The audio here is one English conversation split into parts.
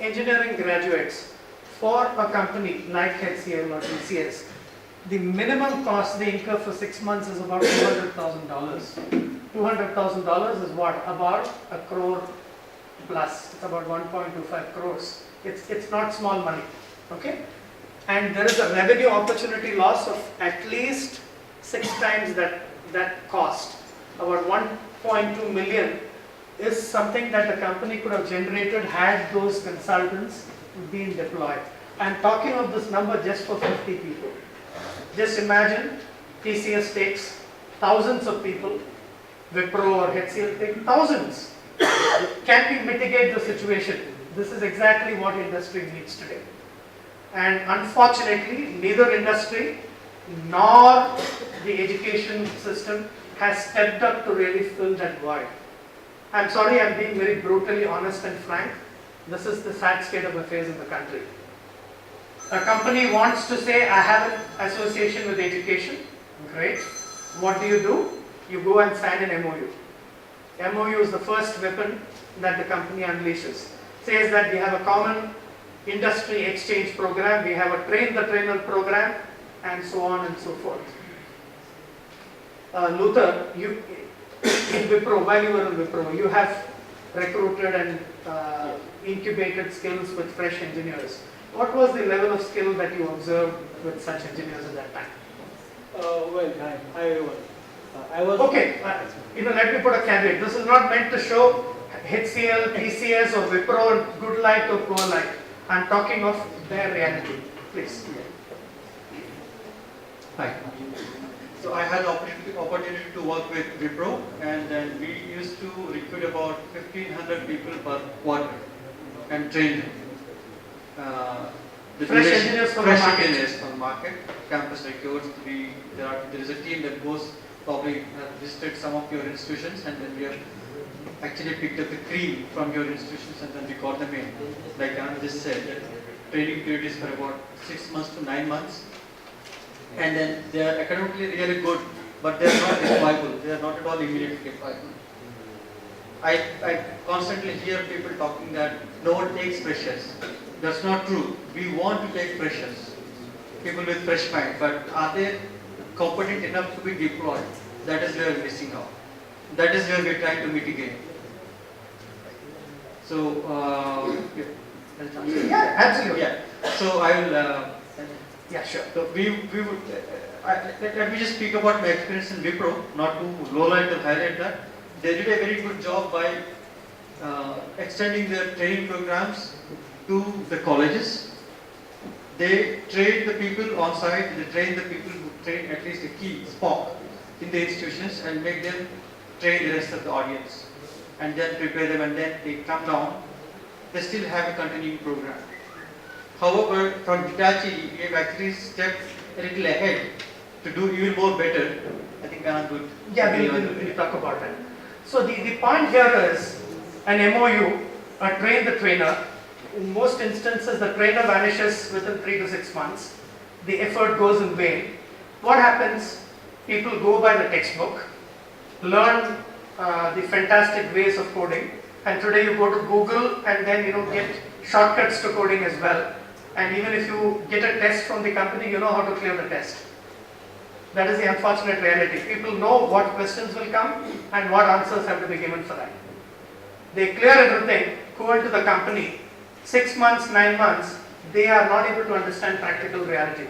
engineering graduates for a company like HCL or TCS, the minimum cost they incur for 6 months is about $200,000. $200,000 is what? About a crore plus. It's about 1.25 crores. It's not small money. Okay? And there is a revenue opportunity loss of at least 6 times that cost. About 1.2 million is something that the company could have generated had those consultants been deployed. I'm talking of this number just for 50 people. Just imagine TCS takes thousands of people, Wipro or HCL take thousands. Can we mitigate the situation? This is exactly what industry needs today. And unfortunately, neither industry nor the education system has stepped up to really fill that void. I'm sorry, I'm being very brutally honest and frank. This is the sad state of affairs in the country. A company wants to say, I have an association with education. Great. What do? You go and sign an MOU. MOU is the first weapon that the company unleashes. Says that we have a common industry exchange program, we have a train the trainer program, and so on and so forth. Luther, you in Wipro, while you were in Wipro, you have recruited and incubated skills with fresh engineers. What was the level of skill that you observed with such engineers at that time? I was okay. Let me put a caveat. This is not meant to show HCL, TCS, or Wipro good light or poor light. I'm talking of their reality. Please. Hi. So I had the opportunity to work with Wipro, and then we used to recruit about 1,500 people per quarter and train them. Fresh engineers from the market, campus recruits. There is a team that goes probably visited some of your institutions, and then we have actually picked up the cream from your institutions, and then we got them in. Like Anand just said, that training period is for about 6 months to 9 months, and then they are academically really good, but they are not deployable. They are not at all immediately deployable. I constantly hear people talking that no one takes freshers. That's not true. We want to take freshers, people with fresh mind, but are they competent enough to be deployed? That is where we are missing out. That is where we are trying to mitigate. So, yeah, absolutely. Yeah. So I will. Yeah, sure. So we would. Let me just speak about my experience in Wipro, not to lowlight or highlight that. They did a very good job by extending their training programs to the colleges. They train the people on site. They train the people who train at least a key spot in the institutions and make them train the rest of the audience, and then prepare them, and then they come down. They still have a continuing program. However, from Hitachi, we have actually stepped a little ahead to do even more better. I think Anand would. Yeah, we'll talk about that. So the point here is an MOU, a train the trainer. In most instances, the trainer vanishes within 3 to 6 months. The effort goes in vain. What happens? People go by the textbook, learn the fantastic ways of coding, and today you go to Google and then get shortcuts to coding as well. And even if you get a test from the company, you know how to clear the test. That is the unfortunate reality. People know what questions will come and what answers have to be given for that. They clear everything, go into the company. 6 months, 9 months, they are not able to understand practical reality.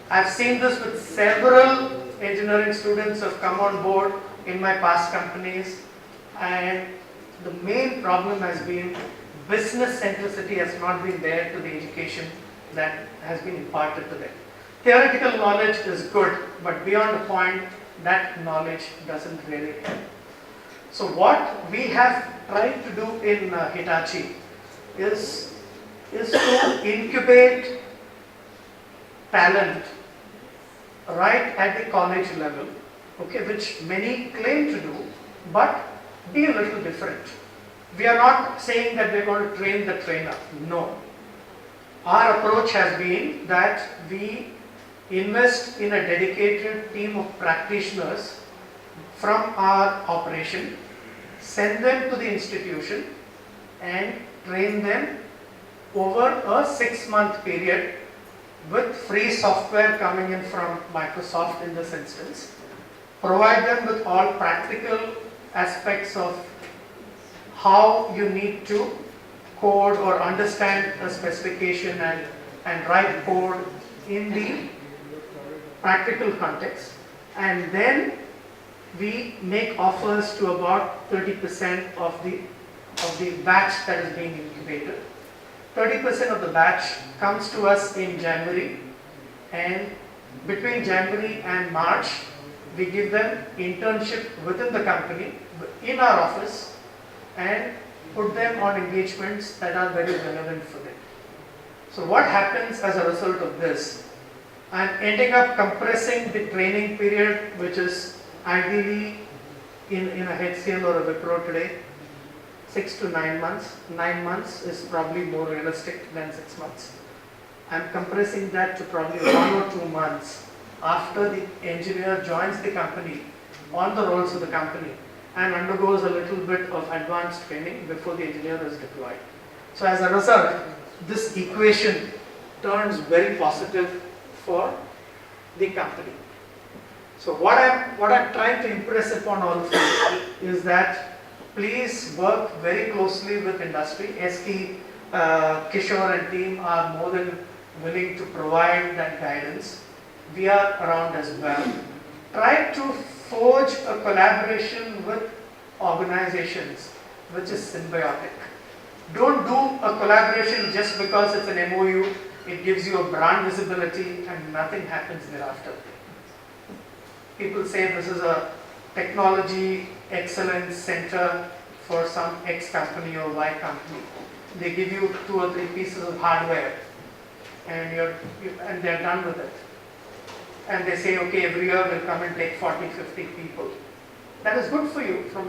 I've seen this with several engineering students who have come on board in my past companies, and the main problem has been business centricity has not been there to the education that has been imparted to them. Theoretical knowledge is good, but beyond a point, that knowledge doesn't really help. So what we have tried to do in Hitachi is to incubate talent right at the college level, okay, which many claim to do, but be a little different. We are not saying that we are going to train the trainer. No. Our approach has been that we invest in a dedicated team of practitioners from our operation, send them to the institution and train them over a 6-month period with free software coming in from Microsoft in this instance. Provide them with all practical aspects of how you need to code or understand a specification and write code in the practical context, and then we make offers to about 30% of the batch that is being incubated. 30% of the batch comes to us in January, and between January and March we give them internship within the company in our office and put them on engagements that are very relevant for them. So what happens as a result of this? I'm ending up compressing the training period, which is ideally in a HCL or a Wipro today, 6 to 9 months. 9 months is probably more realistic than 6 months. I'm compressing that to probably 1 or 2 months after the engineer joins the company on the roles of the company and undergoes a little bit of advanced training before the engineer is deployed. So as a result, this equation turns very positive for the company. So what I'm trying to impress upon all of you is that please work very closely with industry. SK, Kishore and team are more than willing to provide that guidance. We are around as well. Try to forge a collaboration with organizations which is symbiotic. Don't do a collaboration just because it's an MOU, it gives you a brand visibility and nothing happens thereafter. People say this is a technology excellence center for some X company or Y company. They give you 2 or 3 pieces of hardware and they're done with it. And they say, okay, every year we'll come and take 40, 50 people. That is good for you from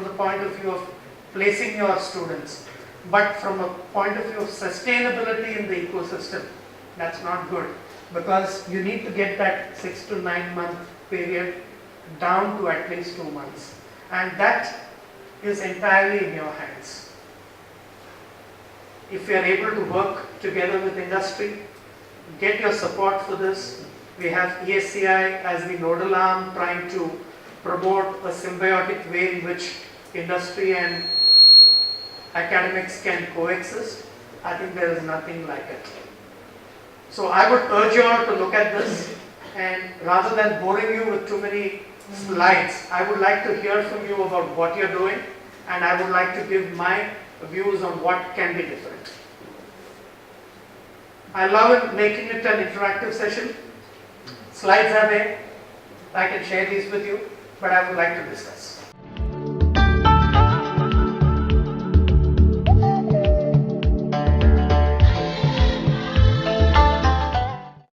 the point of view of placing your students. But from a point of view of sustainability in the ecosystem, that's not good. Because you need to get that 6 to 9 month period down to at least 2 months. And that is entirely in your hands. If you are able to work together with industry, get your support for this. We have ESCI as the nodal arm trying to promote a symbiotic way in which industry and academics can coexist. I think there is nothing like it. So I would urge you all to look at this, and rather than boring you with too many slides, I would like to hear from you about what you're doing, and I would like to give my views on what can be different. I love making it an interactive session. Slides are there. I can share these with you, but I would like to discuss.